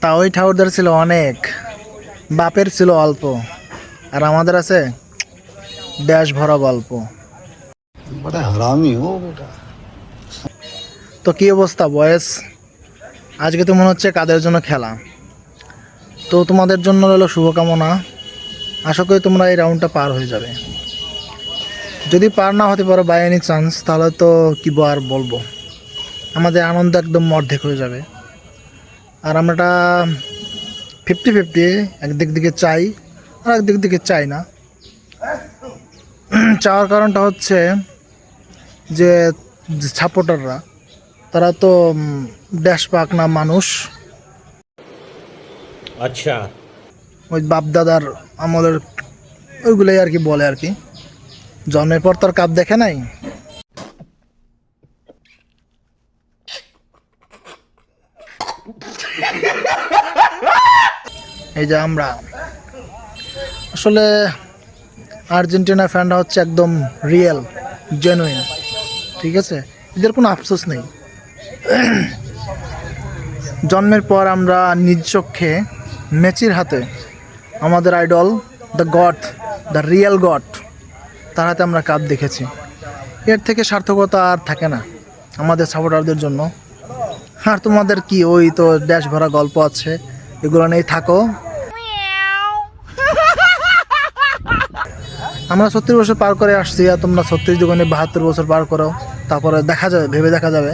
তা ওই ঠাকুরদের ছিল অনেক, বাপের ছিল অল্প, আর আমাদের আছে দেশ ভরা গল্প। बड़ा हरामी हो बेटा। তো কি অবস্থা বয়েস? আজকে তো মনে হচ্ছে কাদের জন্য খেলা। তো তোমাদের জন্য রইল শুভকামনা। আশা করি তোমরা এই রাউন্ডটা পার হয়ে যাবে। যদি পার না হতে পারো বাই এনি চান্স, তাহলে তো কি আর বলবো, আমাদের আনন্দ একদম অর্ধেক হয়ে যাবে। আর আমরা 50-50, একদিক দিকে চাই আর একদিক দিকে চাই না। চাওয়ার কারণটা হচ্ছে যে সাপোর্টাররা, তারা তো দেশ পাক না মানুষ। अच्छा। ওই বাপদাদার আমলের ওইগুলোই আর কি বলে আর কি, জন্মের পর তার কাপ দেখে নাই। এই যে আমরা আসলে আর্জেন্টিনা ফ্যানরা হচ্ছে একদম রিয়েল, জেনুইন, ঠিক আছে, এদের কোনো আফসোস নেই। জন্মের পর আমরা নিজ চোখে মেসির হাতে, আমাদের idol, the god, the real god, তার হাতে আমরা কাপ দেখেছি। এর থেকে সার্থকতা আর থাকে না আমাদের সাপোর্টারদের জন্য। আর তোমাদের কি, ওই তো দেশ ভরা গল্প আছে, এগুলো নিয়েই থাকো। আমরা 36 বছর পার করে আসছি, আর তোমরা 36 দোকানে 72 বছর পার করো, তারপরে দেখা যাবে, ভেবে দেখা যাবে।